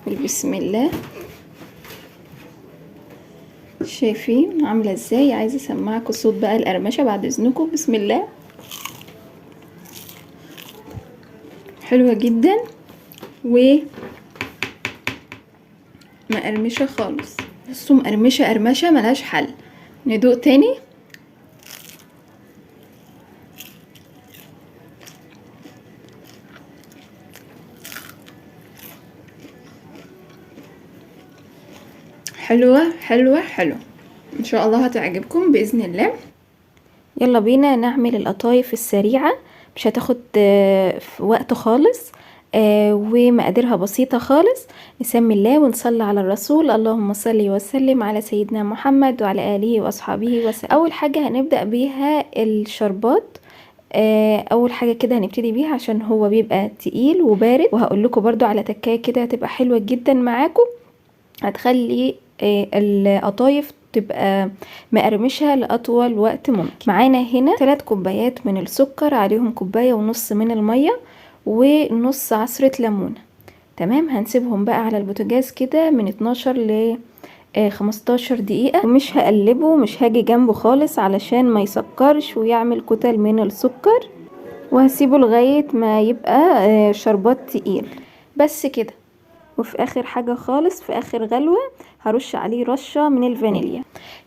بسم الله. شايفين عامله ازاي؟ عايزه اسمعكم صوت بقى القرمشه بعد اذنكم. بسم الله. حلوه جدا ومقرمشه خالص. بصوا مقرمشه قرمشه ملهاش حل. ندوق تاني. حلوه حلوه حلوه، ان شاء الله هتعجبكم باذن الله. يلا بينا نعمل القطايف السريعه، مش هتاخد وقت خالص، ومقاديرها بسيطة خالص. نسمي الله ونصلي على الرسول. اللهم صل وسلم على سيدنا محمد وعلى آله وأصحابه وسلم. أول حاجة هنبدأ بيها الشربات. أول حاجة كده هنبتدي بيها عشان هو بيبقى تقيل وبارد، وهقول لكم برضو على تكاية كده هتبقى حلوة جدا معاكم، هتخلي القطايف تبقى مقرمشة لأطول وقت ممكن. معانا هنا 3 كوبايات من السكر، عليهم 1.5 كوباية من المية، ونص عصرة ليمونة. تمام. هنسيبهم بقى على البوتاجاز كده من 12 ل 15 دقيقة، ومش هقلبه، مش هاجي جنبه خالص علشان ما يسكرش ويعمل كتل من السكر، وهسيبه لغاية ما يبقى شربات تقيل بس كده. وفي اخر حاجة خالص، في اخر غلوة، هرش عليه رشة من الفانيليا.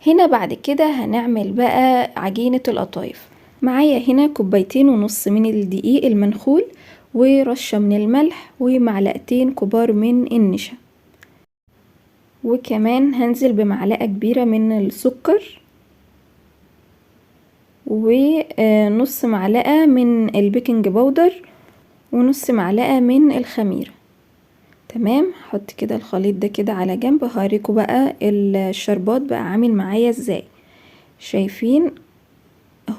هنا بعد كده هنعمل بقى عجينة القطايف. معايا هنا 2.5 كوباية من الدقيق المنخول، ورشة من الملح، ومعلقتين كبار من النشا، وكمان هنزل بمعلقة كبيرة من السكر، ونص معلقة من البيكنج باودر، ونص معلقة من الخميرة. تمام. هحط كده الخليط ده كده على جنب، هوريكم بقى الشربات بقى عامل معايا ازاي. شايفين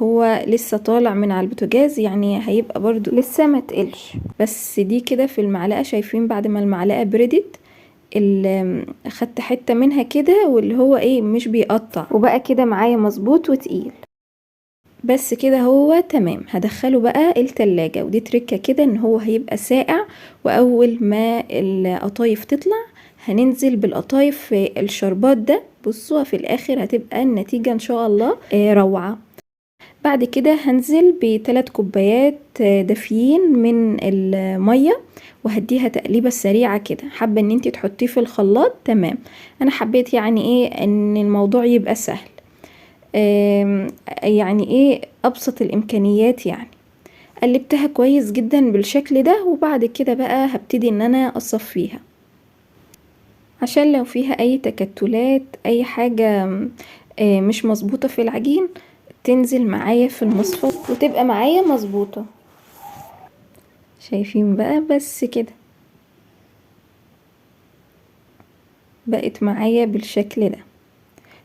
هو لسه طالع من على البوتاجاز، يعني هيبقى برضو لسه ما تقلش، بس دي كده في المعلقة. شايفين بعد ما المعلقة بردت اخدت حتة منها كده، واللي هو ايه مش بيقطع، وبقى كده معايا مظبوط وتقيل بس كده. هو تمام. هدخله بقى التلاجة، ودي تركة كده ان هو هيبقى ساقع، واول ما القطايف تطلع هننزل بالقطايف في الشربات ده. بصوا في الاخر هتبقى النتيجة ان شاء الله روعة. بعد كده هنزل ب3 كوبايات دافيين من المية، وهديها تقليبة سريعة كده. حابة ان انتي تحطيه في الخلاط، تمام. انا حبيت يعني ايه ان الموضوع يبقى سهل، يعني ايه ابسط الامكانيات يعني. قلبتها كويس جدا بالشكل ده، وبعد كده بقى هبتدي ان انا اصفيها عشان لو فيها اي تكتلات، اي حاجة مش مظبوطة في العجين، تنزل معايا في المصفى وتبقى معايا مظبوطة. شايفين بقى؟ بس كده بقت معايا بالشكل ده.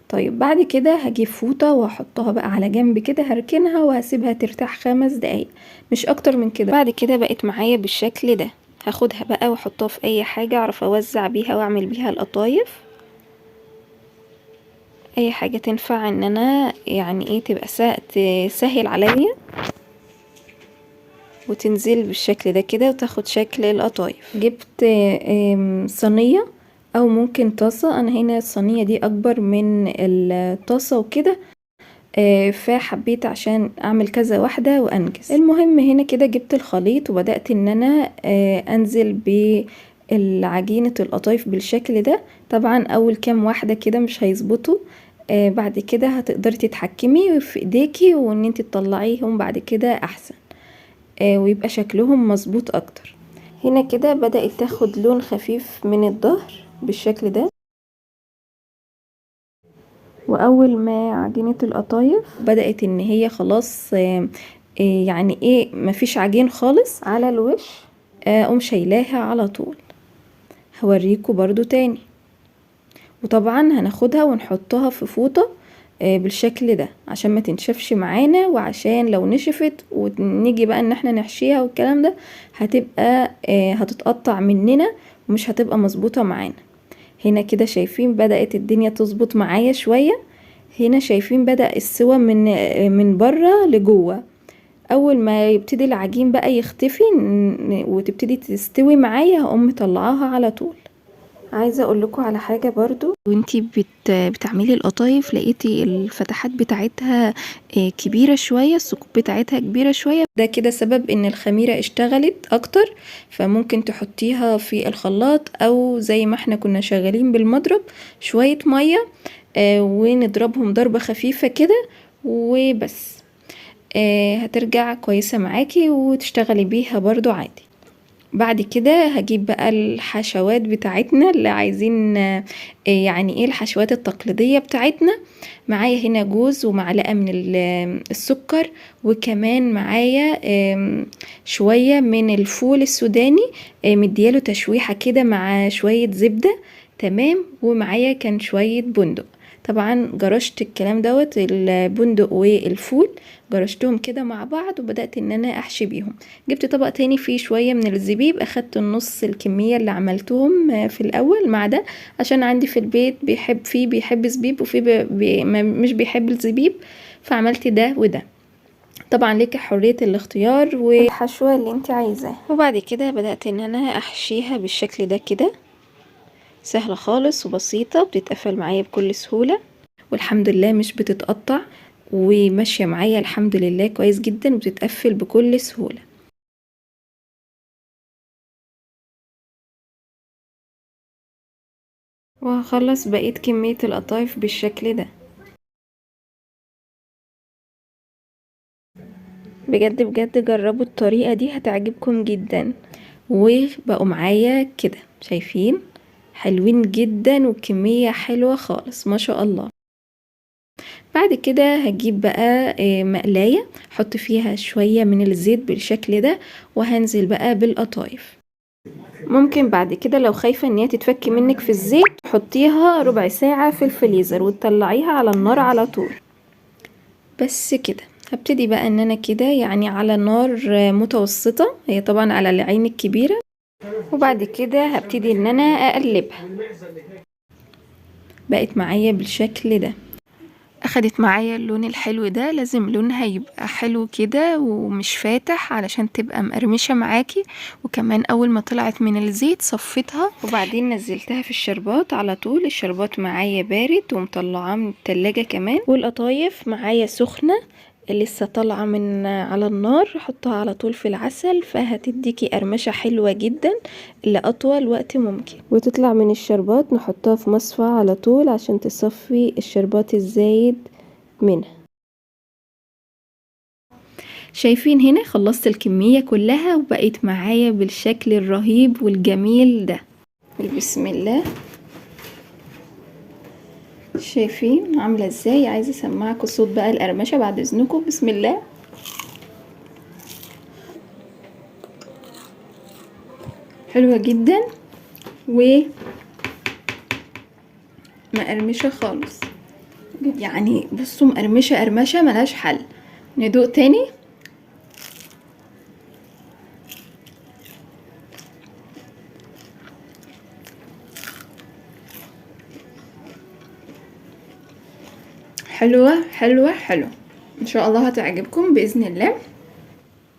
طيب بعد كده هجيب فوطة وهحطها بقى على جنب كده، هركنها وهسيبها ترتاح 5 دقايق، مش اكتر من كده. بعد كده بقت معايا بالشكل ده. هاخدها بقى واحطها في اي حاجة اعرف اوزع بيها واعمل بيها القطايف، اي حاجة تنفع ان انا يعني ايه تبقى تسهل عليا، وتنزل بالشكل ده كده وتاخد شكل القطايف. جبت صينية او ممكن طاسة. انا هنا الصينية دي اكبر من الطاسة وكده، فحبيت عشان اعمل كذا واحدة وانجز. المهم هنا كده جبت الخليط، وبدأت ان انا انزل بالعجينة القطايف بالشكل ده. طبعا اول كام واحدة كده مش هيظبطوا، بعد كده هتقدري تتحكمي في ايديكي وان انت تطلعيهم بعد كده احسن، ويبقى شكلهم مظبوط اكتر. هنا كده بدأت تاخد لون خفيف من الظهر بالشكل ده، واول ما عجينة القطايف بدأت ان هي خلاص يعني ايه مفيش عجين خالص على الوش، اقوم شايلاها على طول. هوريكم برضو تاني. وطبعا هناخدها ونحطها في فوطة بالشكل ده عشان ما تنشفش معانا، وعشان لو نشفت ونيجي بقى ان احنا نحشيها والكلام ده هتبقى هتتقطع مننا ومش هتبقى مظبوطة معانا. هنا كده شايفين بدأت الدنيا تظبط معايا شوية. هنا شايفين بدأ السوا من بره لجوه. اول ما يبتدي العجين بقى يختفي وتبتدي تستوي معايا، هقوم مطلعاها على طول. عايزه اقول لكم على حاجه برضو، وانتي بتعملي القطايف لقيتي الفتحات بتاعتها كبيره شويه، الثقوب بتاعتها كبيره شويه، ده كده سبب ان الخميره اشتغلت اكتر، فممكن تحطيها في الخلاط او زي ما احنا كنا شغالين بالمضرب شويه ميه ونضربهم ضربه خفيفه كده وبس. هترجع كويسه معاكي وتشتغلي بيها برضو عادي. بعد كده هجيب بقى الحشوات بتاعتنا اللي عايزين يعني ايه الحشوات التقليدية بتاعتنا. معايا هنا جوز ومعلقة من السكر، وكمان معايا شوية من الفول السوداني مدياله تشويحة كده مع شوية زبدة. تمام. ومعايا كان شوية بندق. طبعا جرشت الكلام دوت البندق والفول، جرشتهم كده مع بعض وبدأت ان انا احشي بيهم. جبت طبق تاني فيه شوية من الزبيب، اخدت النص الكمية اللي عملتهم في الاول مع ده، عشان عندي في البيت بيحب زبيب وفي مش بيحب الزبيب، فعملت ده وده. طبعا ليك حرية الاختيار والحشوة اللي انت عايزاه. وبعد كده بدأت ان انا احشيها بالشكل ده كده، سهلة خالص وبسيطة، بتتقفل معايا بكل سهولة والحمد لله مش بتتقطع، وماشية معايا الحمد لله كويس جدا وبتتقفل بكل سهولة. وهخلص بقية كمية القطايف بالشكل ده. بجد بجد جربوا الطريقة دي هتعجبكم جدا. وبقوا معايا كده شايفين حلوين جدا وكمية حلوة خالص ما شاء الله. بعد كده هجيب بقى مقلاية احط فيها شوية من الزيت بالشكل ده، وهنزل بقى بالقطايف. ممكن بعد كده لو خايفة ان هي تتفك منك في الزيت حطيها ربع ساعة في الفريزر وتطلعيها على النار على طول. بس كده هبتدي بقى ان انا كده يعني على نار متوسطة، هي طبعا على العين الكبيرة، وبعد كده هبتدي ان انا اقلبها. بقت معايا بالشكل ده، اخدت معايا اللون الحلو ده، لازم لونها يبقى حلو كده ومش فاتح علشان تبقى مقرمشة معاكي. وكمان اول ما طلعت من الزيت صفيتها وبعدين نزلتها في الشربات على طول. الشربات معايا بارد ومطلعاه من التلاجة كمان، والقطايف معايا سخنة لسه طالعة من على النار، حطها على طول في العسل فهتديكي قرمشة حلوة جدا لأطول وقت ممكن. وتطلع من الشربات نحطها في مصفى على طول عشان تصفي الشربات الزايد منها. شايفين هنا خلصت الكمية كلها وبقيت معايا بالشكل الرهيب والجميل ده. بسم الله. شايفين عاملة ازاي؟ عايزة اسمعكم صوت بقى القرمشة بعد اذنكم. بسم الله. حلوة جدا مقرمشة خالص، يعني بصوا مقرمشة قرمشة ملهاش حل. ندوق تاني. حلوة حلوة حلوة ان شاء الله هتعجبكم باذن الله.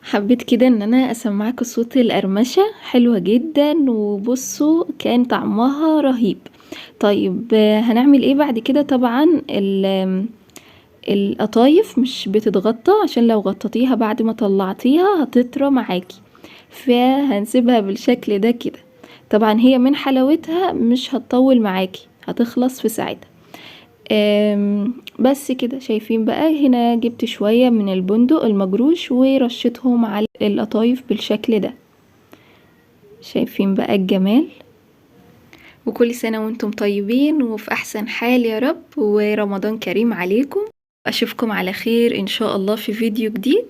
حبيت كده ان انا اسمعكم صوت القرمشة، حلوة جدا وبصوا كان طعمها رهيب. طيب هنعمل ايه بعد كده؟ طبعا القطايف مش بتتغطى عشان لو غطيتيها بعد ما طلعتيها هتطرى معاكي، فهنسيبها بالشكل ده كده. طبعا هي من حلاوتها مش هتطول معاكي، هتخلص في ساعتها. بس كده شايفين بقى هنا جبت شوية من البندق المجروش ورشتهم على القطايف بالشكل ده. شايفين بقى الجمال. وكل سنة وانتم طيبين وفي احسن حال يا رب، ورمضان كريم عليكم. اشوفكم على خير ان شاء الله في فيديو جديد.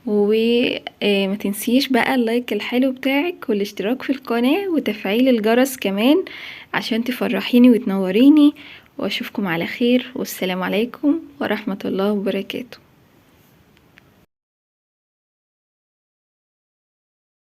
وما تنسيش بقى اللايك الحلو بتاعك والاشتراك في القناة وتفعيل الجرس كمان عشان تفرحيني وتنوريني. واشوفكم على خير والسلام عليكم ورحمة الله وبركاته.